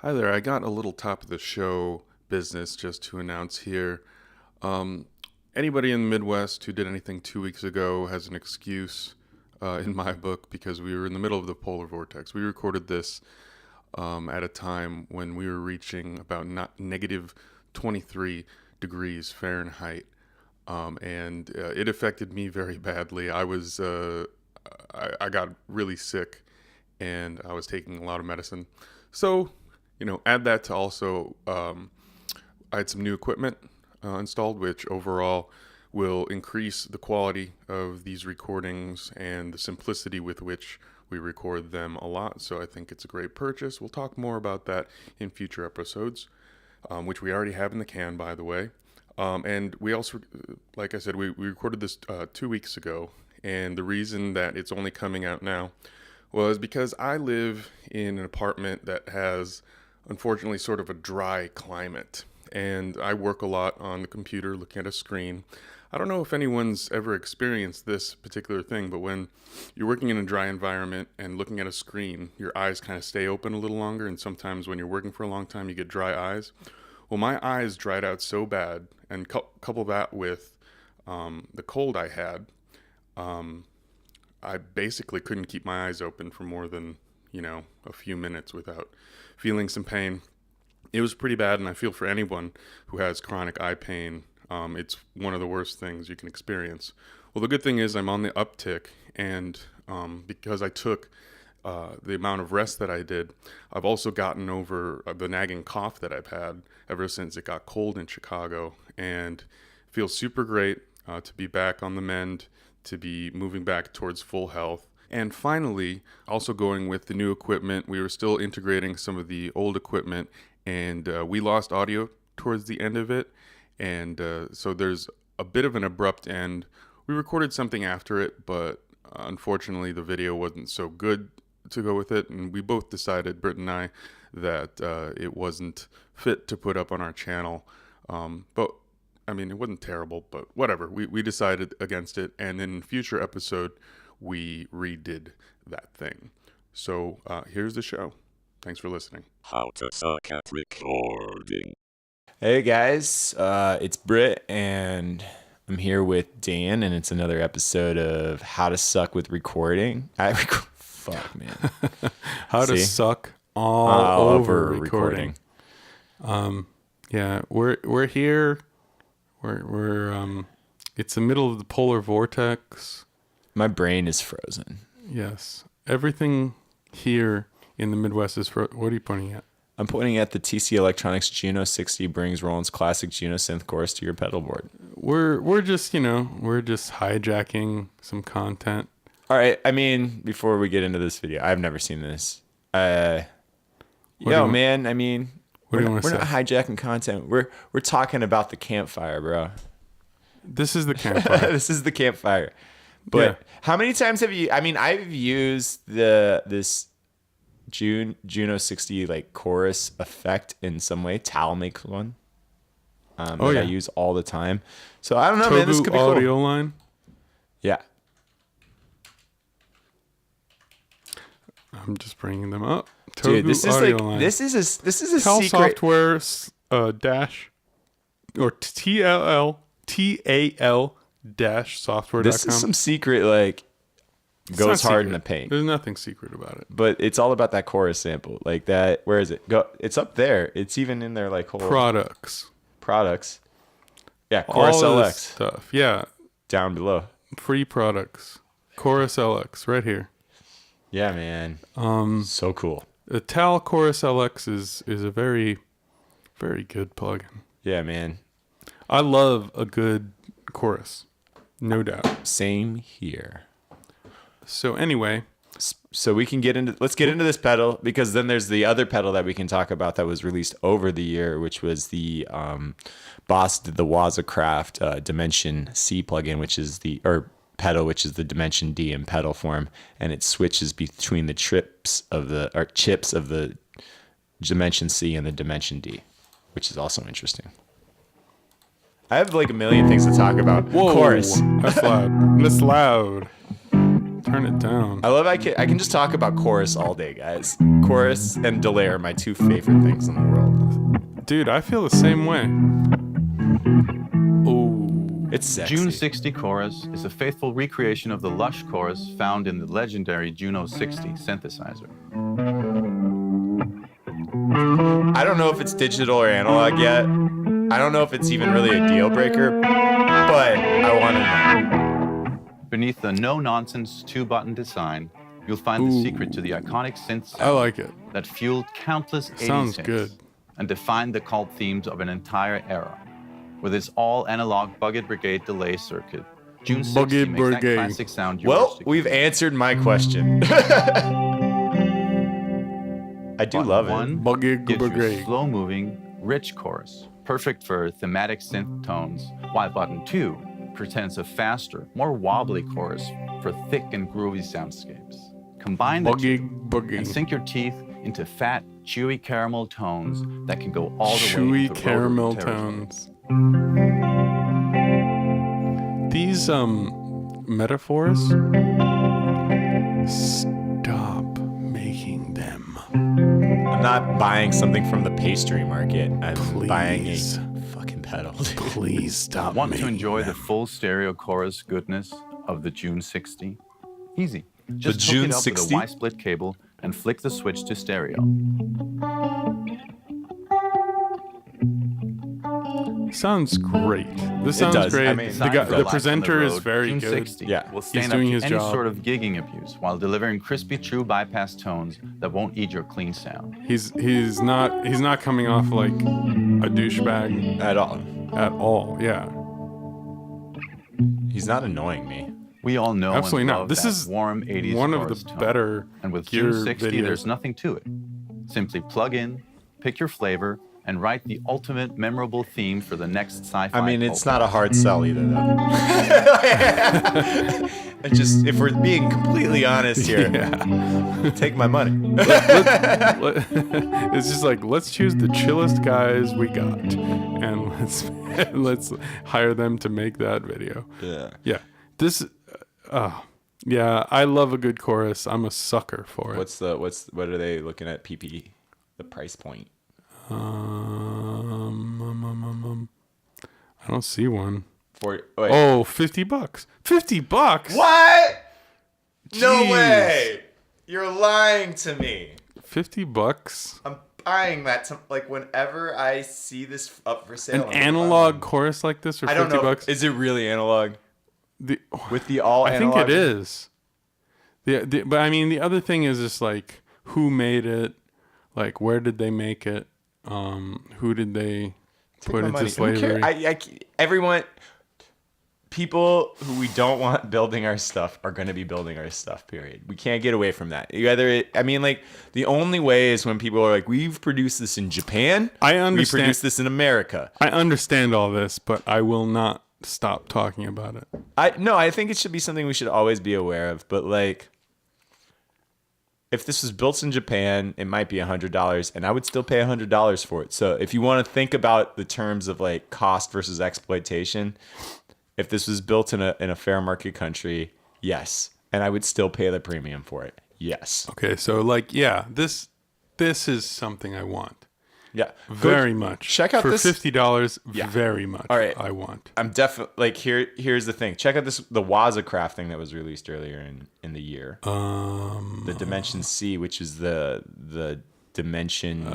Hi there. I got a little top of the show business just to announce here. Um, Anybody in the Midwest who did anything 2 weeks ago has an excuse in my book because we were in the middle of the polar vortex. We recorded this at a time when we were reaching about negative 23 degrees Fahrenheit. And it affected me very badly. I got really sick and I was taking a lot of medicine. So, add that to also, I had some new equipment installed, which overall will increase the quality of these recordings and the simplicity with which we record them a lot. So I think it's a great purchase. We'll talk more about that in future episodes, which we already have in the can, by the way. And we also, like I said, we recorded this 2 weeks ago. And the reason that it's only coming out now was because I live in an apartment that has, unfortunately, sort of a dry climate. And I work a lot on the computer looking at a screen. I don't know if anyone's ever experienced this particular thing, but when you're working in a dry environment and looking at a screen, your eyes kind of stay open a little longer. And sometimes when you're working for a long time, you get dry eyes. Well, my eyes dried out so bad, and couple that with the cold I had, I basically couldn't keep my eyes open for more than, a few minutes without feeling some pain. It was pretty bad, and I feel for anyone who has chronic eye pain. It's one of the worst things you can experience. Well, the good thing is I'm on the uptick, and because I took the amount of rest that I did, I've also gotten over the nagging cough that I've had ever since it got cold in Chicago, and it feels super great to be back on the mend, to be moving back towards full health. And finally, also going with the new equipment, we were still integrating some of the old equipment, and we lost audio towards the end of it. And so there's a bit of an abrupt end. We recorded something after it, but unfortunately the video wasn't so good to go with it. And we both decided, Britton and I, that it wasn't fit to put up on our channel. But I mean, it wasn't terrible, but whatever. We decided against it. And in a future episode, we redid that thing. So here's the show. Thanks for listening. How to suck at recording. Hey guys, it's Britt, and I'm here with Dan, and it's another episode of How to Suck with Recording. Fuck, man. How to suck all over recording. Yeah, we're here. We're it's the middle of the polar vortex. My brain is frozen. Yes, everything here in the Midwest is What are you pointing at? I'm pointing at the TC Electronics Juno 60 brings Roland's classic Juno synth chorus to your pedal board. We're just hijacking some content. All right, I mean, before we get into this video, I've never seen this. We're not hijacking content. We're talking about the campfire, bro. This is the campfire. This is the campfire. But yeah. How many times have you? I mean, I've used this Juno 60 like chorus effect in some way. Tal makes one. I use all the time. So I don't know, man. This could be audio cool. line. Yeah. I'm just bringing them up. Dude, this is audio like line. this is a Tal secret software dash or TAL dash software.com. This is some secret like goes hard in the paint. There's nothing secret about it. But it's all about that chorus sample. Like that, where is it? It's up there. It's even in their like whole products. Yeah, Chorus all LX. This stuff. Yeah. Down below. Free products. Chorus LX right here. Yeah, man. So cool. The Tal Chorus LX is a very, very good plugin. Yeah, man. I love a good chorus. No doubt. Same here. So anyway, so let's get into this pedal, because then there's the other pedal that we can talk about that was released over the year, which was the Boss did the Waza-craft Dimension C plugin, which is the Dimension D in pedal form, and it switches between the chips of the Dimension C and the Dimension D, which is also interesting. I have like a million things to talk about. Whoa, Chorus. That's loud. That's loud. Turn it down. I love I can just talk about chorus all day, guys. Chorus and delay are my two favorite things in the world. Dude, I feel the same way. Ooh. It's sexy. June 60 chorus is a faithful recreation of the lush chorus found in the legendary Juno 60 synthesizer. I don't know if it's digital or analog yet. I don't know if it's even really a deal breaker, but I want to know. Beneath the no-nonsense two-button design, you'll find the secret to the iconic synth sound I like it. that fueled countless 80s Sounds hits good. and defined the cult themes of an entire era. With its all-analog Bucket Brigade delay circuit, June 60 Bucket makes that Brigade. classic sound yours Well, to we've keep. answered my question. I do Button love it. one Bucket gives you a Brigade. slow-moving, rich chorus, perfect for thematic synth tones, while button 2 presents a faster, more wobbly chorus for thick and groovy soundscapes. Combine the Buggy, two buggy. and sink your teeth into fat, chewy caramel tones that can go all the way Chewy into caramel rotary territory. tones. These metaphors, stop making them. I'm not buying something from the pastry market. I'm buying a Please. fucking pedal. Please stop. Want to making enjoy them. the full stereo chorus goodness of the June 60? Easy. Just hook June it up 60? with a Y-split cable and flick the switch to stereo. Sounds great. This sounds does. great. I mean, the, guy, Designed for the life on presenter is road, very June good. 60 Yeah. will stand He's up doing to his any job. sort of gigging abuse while delivering crispy, true bypass tones that won't eat your clean sound. He's not coming off like a douchebag At all. at all. Yeah. He's not annoying me. We all know Absolutely and not. love This that is warm 80s one of chorus the tone. better And with gear June 60, videos. there's nothing to it. Simply plug in, pick your flavor, and write the ultimate memorable theme for the next sci-fi. I mean, it's cult not a hard sell either, though. I just, if we're being completely honest here, take my money. It's just like, let's choose the chillest guys we got, and let's hire them to make that video. Yeah. Yeah. This. Yeah. I love a good chorus. I'm a sucker for it. What are they looking at? PP, the price point. I don't see one. Wait. Oh, $50. $50. What? No Jeez. way! You're lying to me. $50. I'm buying that. Like whenever I see this up for sale. An analog chorus like this for I don't know. $50. Is it really analog? The, With the all I think analog? it is. But I mean, the other thing is just like, who made it? Like, where did they make it? Who did they put my into money. Who slavery? Everyone, people who we don't want building our stuff are going to be building our stuff, period. We can't get away from that. The only way is when people are like, we've produced this in Japan. I understand. We produced this in America. I understand all this, but I will not stop talking about it. I think it should be something we should always be aware of. But like, if this was built in Japan, it might be $100, and I would still pay $100 for it. So if you want to think about the terms of like cost versus exploitation, if this was built in a fair market country, yes, and I would still pay the premium for it. Yes. Okay, so like, yeah, this is something I want. Yeah. Very much. check out for this- $50. Yeah. Very much. All right. I want. I'm definitely like here's the thing. Check out the Waza-craft thing that was released earlier in the year. The Dimension C, which is the Dimension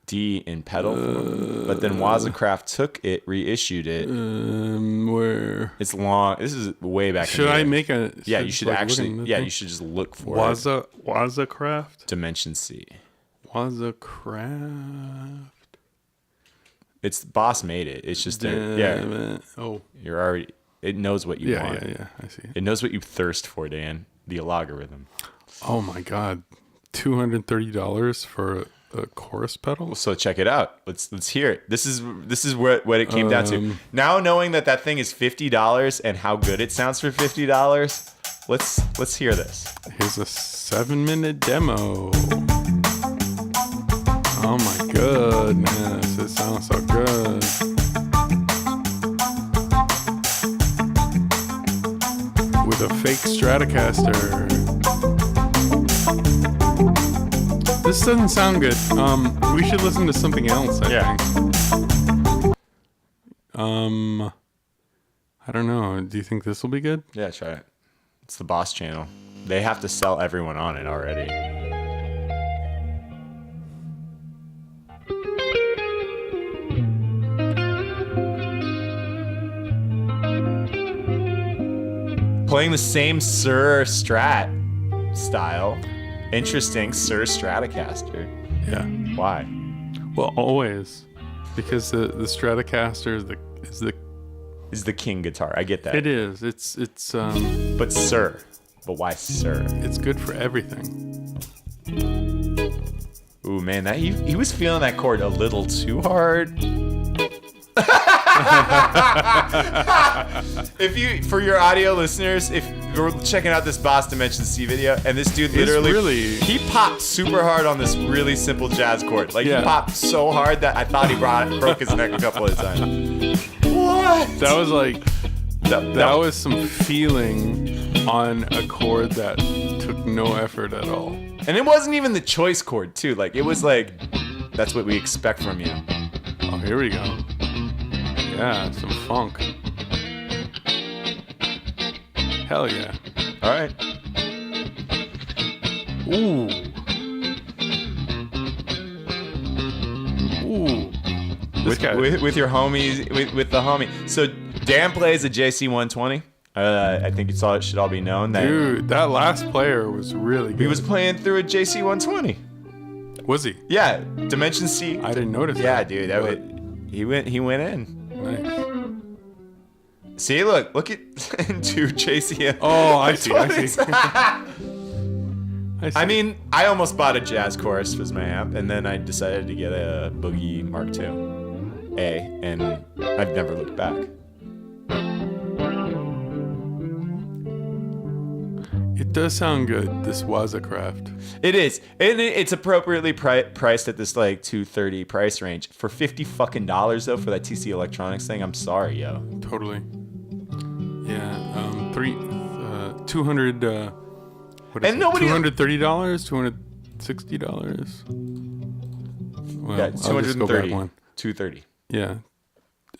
D in pedal form. But then Waza-craft took it, reissued it. Where It's long. This is way back. should in the I year. make a? Yeah, you should like, actually. looking at Yeah, the you should just look for it. Waza-craft. Dimension C. Waza-craft. It's Boss made it. It's just Damn yeah. it. Oh. You're already. It knows what you want. Yeah. I see. It knows what you thirst for, Dan. The algorithm. Oh my God, $230 for a chorus pedal. So check it out. Let's hear it. This is what it came down to. Now knowing that thing is $50 and how good it sounds for $50, let's hear this. Here's a 7-minute demo. Oh my goodness, it sounds so good. With a fake Stratocaster. This doesn't sound good. We should listen to something else, I think. I don't know. Do you think this will be good? Yeah, try it. It's the Boss channel. They have to sell everyone on it already. Playing the same Sir Strat style. Interesting, Sir Stratocaster. Yeah. Why? Well, always. Because the Stratocaster is the king guitar. I get that. It is. It's But Sir. But why Sir? It's good for everything. Ooh, man, that he was feeling that chord a little too hard. For your audio listeners, if you're checking out this Boss Dimension C video, and this dude literally he popped super hard on this really simple jazz chord. Like he popped so hard that I thought he broke his neck a couple of times. What? That was like that was some feeling on a chord that took no effort at all. And it wasn't even the choice chord too. Like it was like that's what we expect from you. Oh, here we go. Yeah, some funk. Hell yeah. All right. Ooh. Ooh. With your homies, with the homie. So Dan plays a JC120. I think it should all be known that. Dude, that last player was really good. He was playing through a JC120. Was he? Yeah, Dimension C. I didn't notice that. Yeah, dude, he went in. Nice. See, look at into JC. Oh, I see. I mean, I almost bought a jazz chorus as my amp, and then I decided to get a Boogie Mark II A, and I've never looked back. It does sound good, this Waza-craft. It is. It's appropriately priced at this like $230 price range. For $50 fucking though for that TC Electronics thing, I'm sorry, yo. Totally. Yeah. 200. What is And it? nobody- $230, $260. Well, Yeah, I'll just go back 230. one. 230. Yeah.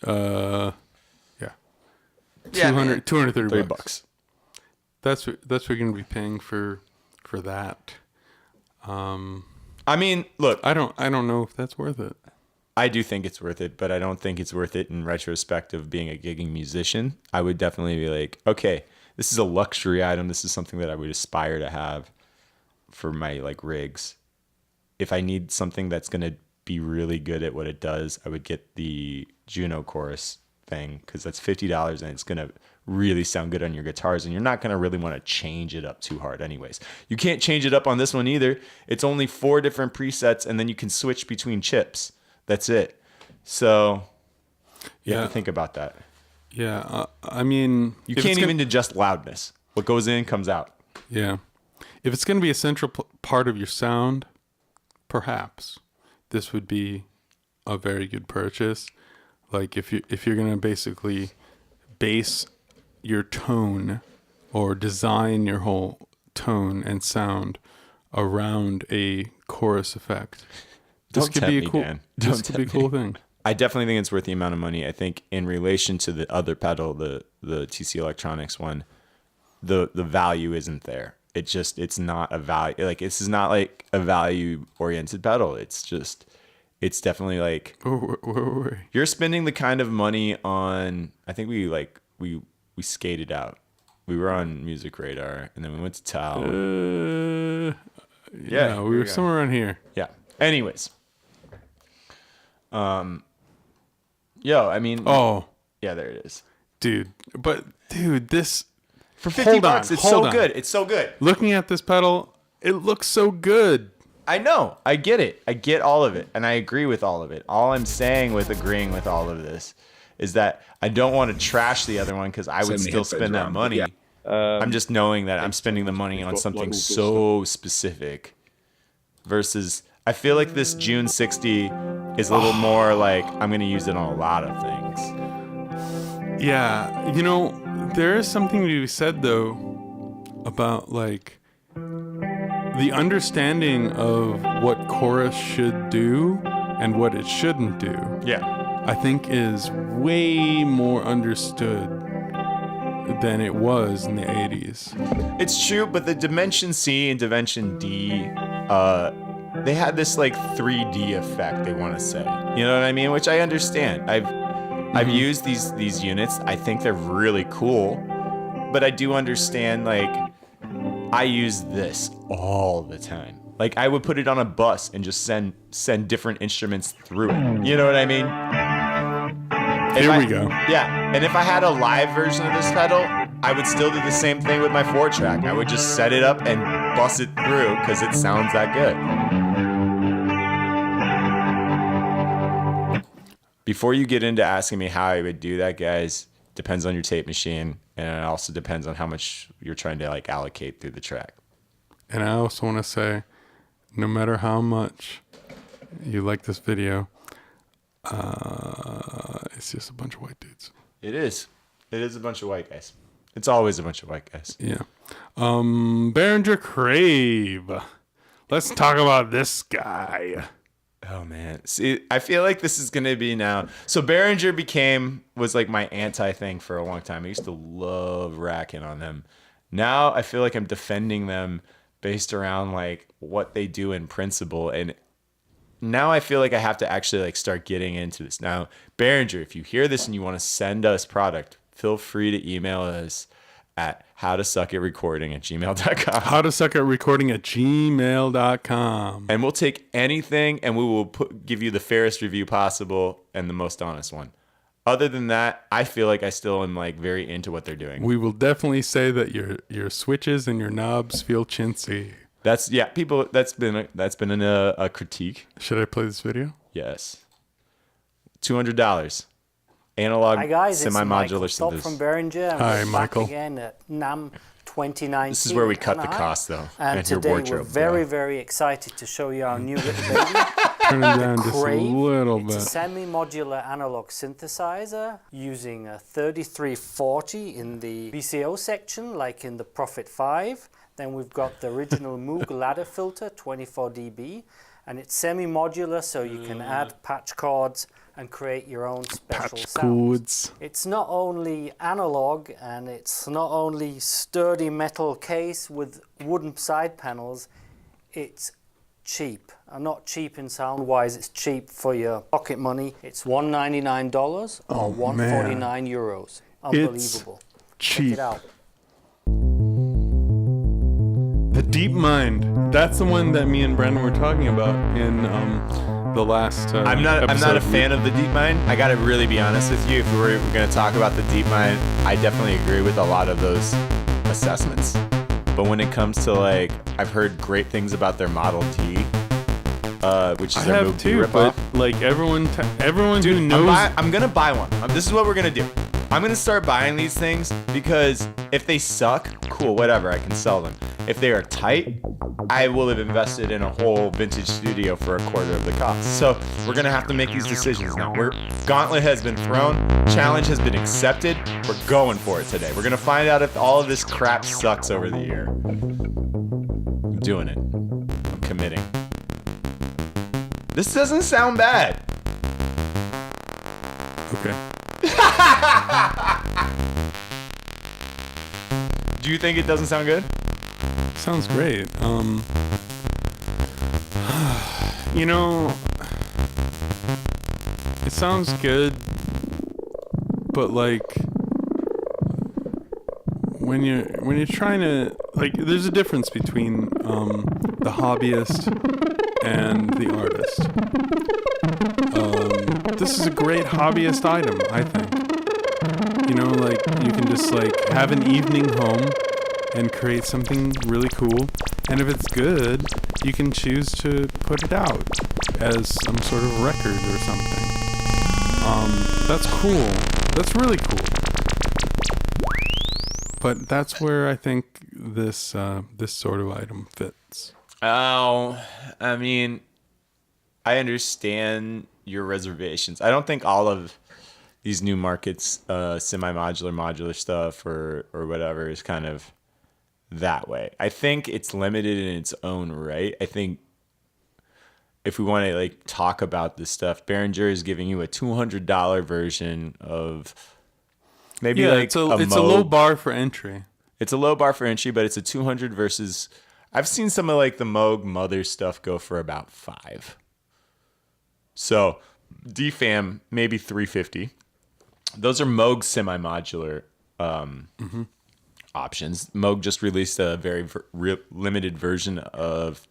Yeah. Yeah, 230 $30. That's what you're gonna be paying for that. I mean, look, I don't know if that's worth it. I do think it's worth it, but I don't think it's worth it in retrospect of being a gigging musician. I would definitely be like, okay, this is a luxury item. This is something that I would aspire to have for my like rigs. If I need something that's gonna be really good at what it does, I would get the Juno chorus thing because that's $50 and it's gonna really sound good on your guitars, and you're not gonna really want to change it up too hard anyways. You can't change it up on this one either. It's only 4 different presets, and then you can switch between chips. That's it. So you have to think about that. Yeah. I mean, You can't even adjust loudness. What goes in comes out. Yeah. If it's going to be a central part of your sound, perhaps this would be a very good purchase. Like if you're going to basically base your tone or design your whole tone and sound around a chorus effect. This could be a cool. This could be a cool thing. I definitely think it's worth the amount of money. I think in relation to the other pedal, the TC Electronics one, the value isn't there. It's not a value. Like this is not like a value oriented pedal. It's definitely like you're spending the kind of money on. I think we skated out. We were on Music Radar, and then we went to Tao. Yeah, we were somewhere around here. Yeah. Anyways. Yo, I mean. Oh. Yeah, there it is. Dude, this. For $50, it's so good. It's so good. Looking at this pedal, it looks so good. I know. I get it. I get all of it. And I agree with all of it. All I'm saying with agreeing with all of this is that I don't want to trash the other one because I would still spend that money. Yeah. I'm just knowing that I'm spending the money on something so specific versus I feel like this June 60 is a little more like I'm going to use it on a lot of things. Yeah. There is something to be said, though, about like the understanding of what chorus should do and what it shouldn't do. Yeah. I think is way more understood than it was in the 80s. It's true, but the Dimension C and Dimension D, they had this like 3D effect, they want to say. You know what I mean? Which I understand. I've used these units. I think they're really cool, but I do understand, like, I use this all the time. Like, I would put it on a bus and just send different instruments through it. You know what I mean? Here we go. Yeah, and if I had a live version of this pedal, I would still do the same thing with my 4-track. I would just set it up and bust it through because it sounds that good. Before you get into asking me how I would do that, guys, depends on your tape machine, and it also depends on how much you're trying to like allocate through the track. And I also want to say, no matter how much you like this video, it's just a bunch of white dudes. It is. It is a bunch of white guys. It's always a bunch of white guys. Yeah. Behringer Crave. Let's talk about this guy. Oh man. See, I feel like this is gonna be now. So Behringer was like my anti thing for a long time. I used to love racking on them. Now I feel like I'm defending them based around like what they do in principle, and now I feel like I have to actually like start getting into this. Now, Behringer, if you hear this and you want to send us product, feel free to email us at howtosuckatrecording@gmail.com. howtosuckatrecording@gmail.com. And we'll take anything, and we will give you the fairest review possible and the most honest one. Other than that, I feel like I still am like very into what they're doing. We will definitely say that your switches and your knobs feel chintzy. That's people. That's been a critique. Should I play this video? Yes. $200. Analog Hi guys, semi-modular it's Michael synths. from Behringer. Hi, We're Michael. Back again at NAMM 2019. This is where we cut the Anaheim. cost, though, And and your today wardrobe, we're very, yeah. very excited to show you our new little baby. Turn it down just a Crave. little It's a bit. semi-modular analog synthesizer using a 3340 in the VCO section, like in the Prophet 5. Then we've got the original Moog ladder filter, 24 dB, and it's semi-modular, so you can add patch chords and create your own special Patch sounds. chords. It's not only analog, and it's not only sturdy metal case with wooden side panels, it's cheap. Not cheap in sound wise, it's cheap for your pocket money. It's $199 or €149. Unbelievable. Check Cheap. it out. The Deep Mind. That's the one that me and Brandon were talking about in the last I'm not a episode. fan of the DeepMind. I gotta really be honest with you. If we were gonna talk about the DeepMind, I definitely agree with a lot of those assessments. But when it comes to like, I've heard great things about their Model T, which is I their have Moog too, ripoff. but like everyone who Dude, knows. I'm gonna buy one. This is what we're gonna do. I'm gonna start buying these things because if they suck, cool, whatever, I can sell them. If they are tight, I will have invested in a whole vintage studio for a quarter of the cost. So we're gonna have to make these decisions now. Gauntlet has been thrown, challenge has been accepted. We're going for it today. We're gonna find out if all of this crap sucks over the year. I'm doing it. I'm committing. This doesn't sound bad. Okay. Do you think it doesn't sound good? Sounds great. You know, it sounds good, but like when you're trying to like, there's a difference between the hobbyist and the artist. This is a great hobbyist item, I think. You know, like you can just like have an evening home and create something really cool. And if it's good, you can choose to put it out as some sort of record or something. That's cool. That's really cool. But that's where I think this this sort of item fits. Oh, I mean, I understand your reservations. I don't think all of these new markets, semi-modular, modular stuff or whatever is kind of that way. I think it's limited in its own right. I think if we want to like talk about this stuff, Behringer is giving you a $200 version of maybe like it's a low bar for entry. It's a low bar for entry, but it's a 200 versus. I've seen some of like the Moog Mother stuff go for about $5. So DFAM maybe $350. Those are Moog semi-modular options. Moog just released a very limited version of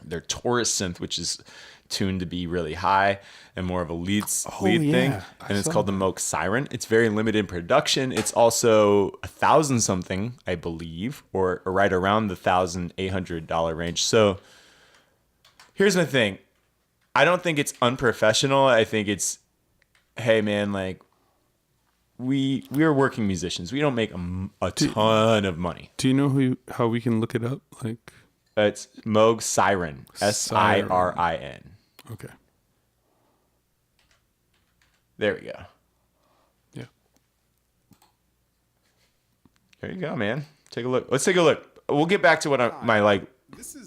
their Taurus synth, which is tuned to be really high and more of a lead thing, and it's called the Moog Siren. It's very limited in production. It's also $1,000 something, I believe, or right around the $1,800 range. So here's my thing. I don't think it's unprofessional. I think it's, hey man, like we are working musicians. We don't make a ton of money. Do you know how we can look it up? Like, it's Moog Siren, Sirin. Okay. There we go. Yeah. There you go, man. Take a look. Let's take a look. We'll get back to what my like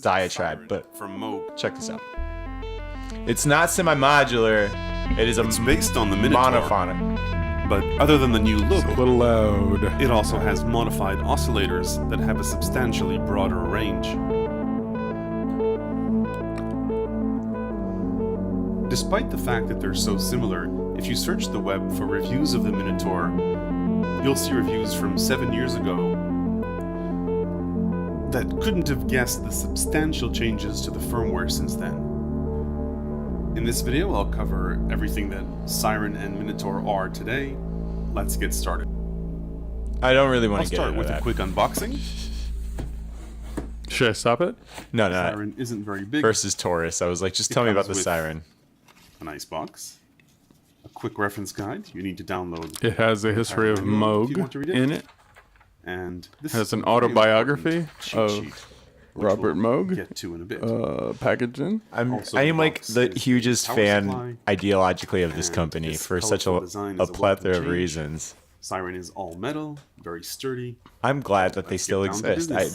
diatribe, but from Moog. Check this out. It's not semi-modular. It's based on the Minotaur, monophonic. but other than the new look, It's a little loud. it also has modified oscillators that have a substantially broader range. Despite the fact that they're so similar, if you search the web for reviews of the Minotaur, you'll see reviews from 7 years ago that couldn't have guessed the substantial changes to the firmware since then. In this video, I'll cover everything that Siren and Minotaur are today. Let's get started. I don't really want I'll to get start into with that. a quick unboxing. Should I stop it? No. Siren isn't very big. Versus Taurus. I was like, just tell me about the comes with- Siren. A nice box. A quick reference guide. You need to download. It has a history of If you want to Moog read in it. And this Has is an a very autobiography important cheat of sheet, which Robert we'll Moog. Get to in a bit. Packaging. Also, I the am like box the is the hugest power fan supply, ideologically of this and company this for such colorful design a is a plethora welcome of change. reasons. Siren is all metal, very sturdy. I'm glad that they Let's still get down to exist. business.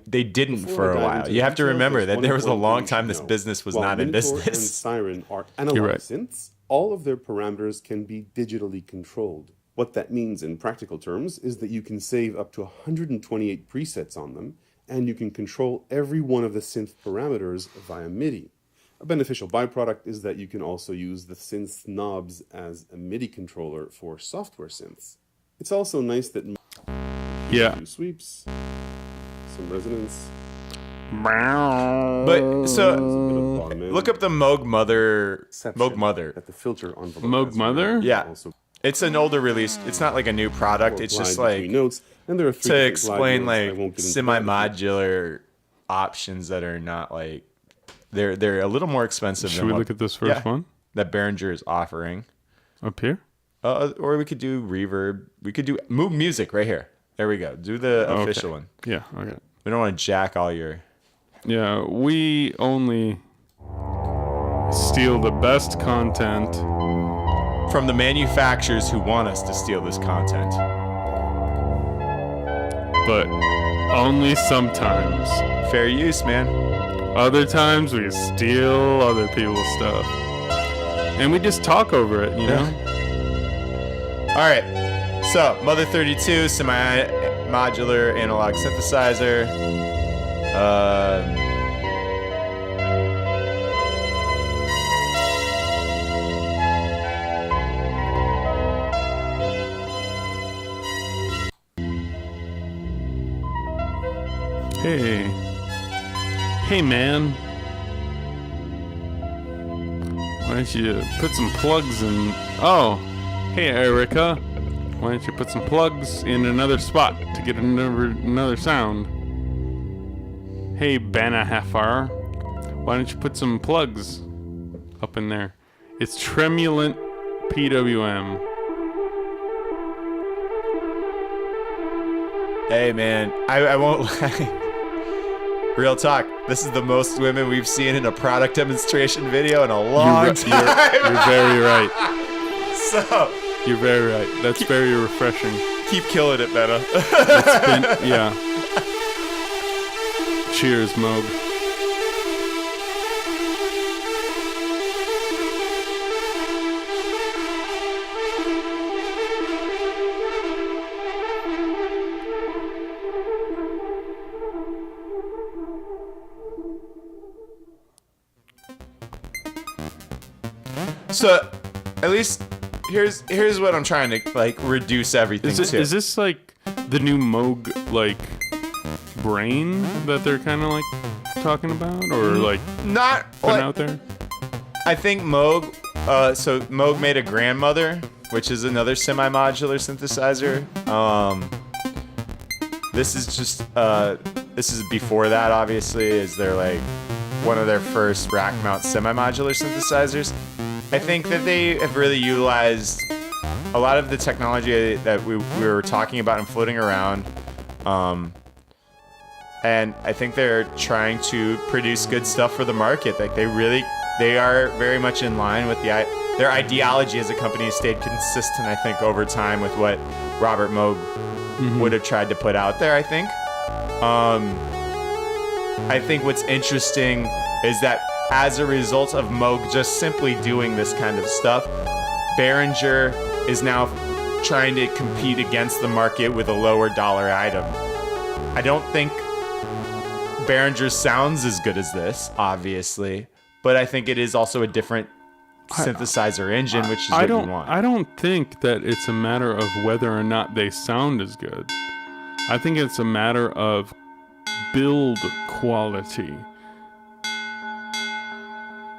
They didn't Before for I a dive while. into You the have to details, remember there's that one there was a important long thing time to this know. business was While not in Minotaur and business. Siren are analog right. synths, all of their parameters can be digitally controlled. What that means in practical terms is that you can save up to 128 presets on them, and you can control every one of the synth parameters via MIDI. A beneficial byproduct is that you can also use the synth knobs as a MIDI controller for software synths. It's also nice that Yeah. do sweeps, some resonance, But so a bit of bottom end. look up the Moog Mother. Exception Moog Mother. that the filter envelope Moog has Mother? room. Yeah. Also It's an older release. It's not like a new product. It's just glide between like notes, and there are three to different explain glide modes. I like won't get into that. semi-modular options that are not like they're a little more expensive Should than we what look at this first one? that Behringer is offering. Up here? Or we could do reverb. We could do Moog Music right here. There we go. Do the official one. Yeah, okay. We don't want to jack all your. Yeah, we only steal the best content. From the manufacturers who want us to steal this content. But only sometimes. Fair use, man. Other times we steal other people's stuff. And we just talk over it, you know? All right. So, Mother 32, semi-modular analog synthesizer. Hey man. Why don't you put some plugs in? Oh, hey Erica. Why don't you put some plugs in another spot to get another sound? Hey Banahafar. Why don't you put some plugs up in there? It's tremulant PWM. Hey, man. I won't lie. Real talk. This is the most women we've seen in a product demonstration video in a long time. You're very right. So, You're very right. That's very refreshing. keep killing it, Betta. Yeah. Cheers, Moog. So, at least here's what I'm trying to like reduce everything to. Is this like the new Moog like brain that they're kind of like talking about, or like not putting like, out there? I think Moog. So Moog made a grandmother, which is another semi-modular synthesizer. This is just this is before that, obviously. Is they're like one of their first rack mount semi-modular synthesizers. I think that they have really utilized a lot of the technology that we were talking about and floating around. And I think they're trying to produce good stuff for the market. Like they are very much in line with their ideology as a company has stayed consistent, I think, over time with what Robert Moog would have tried to put out there, I think. I think what's interesting is that as a result of Moog just simply doing this kind of stuff, Behringer is now trying to compete against the market with a lower dollar item. I don't think Behringer sounds as good as this, obviously, but I think it is also a different synthesizer engine, which is what you want. I don't think that it's a matter of whether or not they sound as good. I think it's a matter of build quality.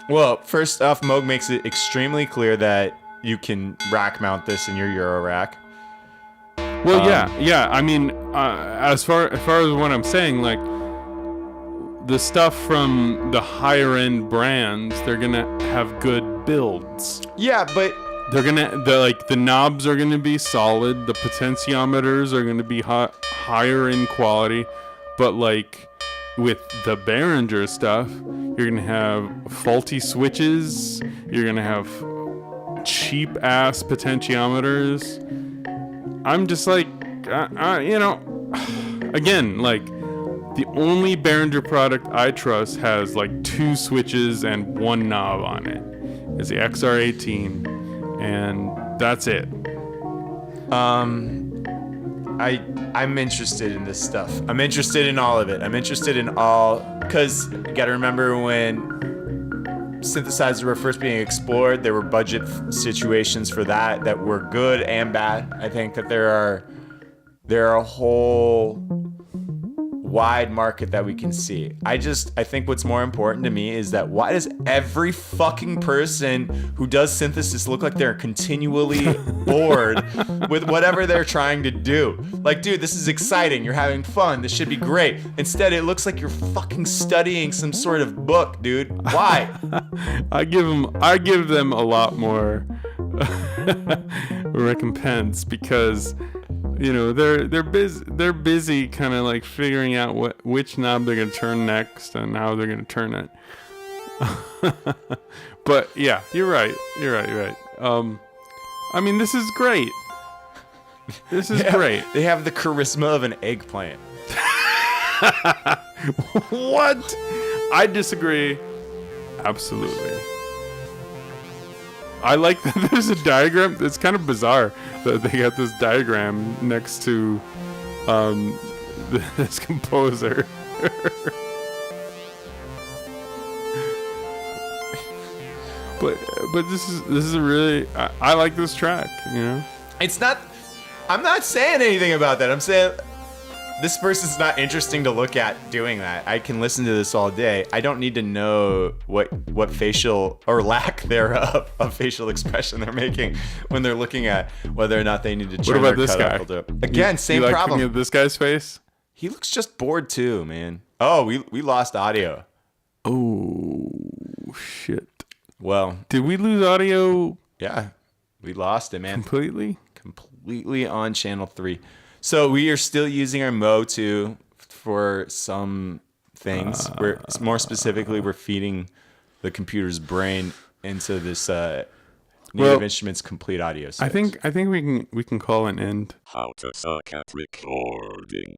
Well, first off, Moog makes it extremely clear that you can rack mount this in your Euro rack. Well, yeah. I mean, as far as what I'm saying, like the stuff from the higher end brands, they're gonna have good builds. Yeah, but the knobs are gonna be solid. The potentiometers are gonna be higher in quality, but like with the Behringer stuff, you're gonna have faulty switches. You're gonna have cheap ass potentiometers. I'm just like, again, like the only Behringer product I trust has like 2 switches and 1 knob on it. It's the XR18, and that's it. I'm interested in this stuff. I'm interested in all of it. I'm interested in all, because you gotta remember when synthesizers were first being explored, there were budget situations for that were good and bad. I think that there are a whole wide market that we can see. I think what's more important to me is that why does every fucking person who does synthesis look like they're continually bored with whatever they're trying to do? Like, dude, this is exciting. You're having fun. This should be great. Instead, it looks like you're fucking studying some sort of book, dude. Why? I give them a lot more recompense because they're busy kind of like figuring out which knob they're gonna turn next and how they're gonna turn it. But yeah, you're right. I mean, this is great. This is great. They have the charisma of an eggplant. What? I disagree. Absolutely. I like that there's a diagram. It's kind of bizarre that they got this diagram next to this composer. but this is a really I like this track, It's not, I'm not saying anything about that. I'm saying this person's not interesting to look at doing that. I can listen to this all day. I don't need to know what facial or lack thereof of facial expression they're making when they're looking at whether or not they need to turn What about their this guy? Again, same you like problem. looking at this guy's face? He looks just bored too, man. Oh, we lost audio. Oh shit. Well, did we lose audio? Yeah, we lost it, man. Completely on channel 3. So we are still using our Mo 2 for some things. More specifically, we're feeding the computer's brain into this Native Instruments complete audio set. I think we can call an end. How to suck at recording.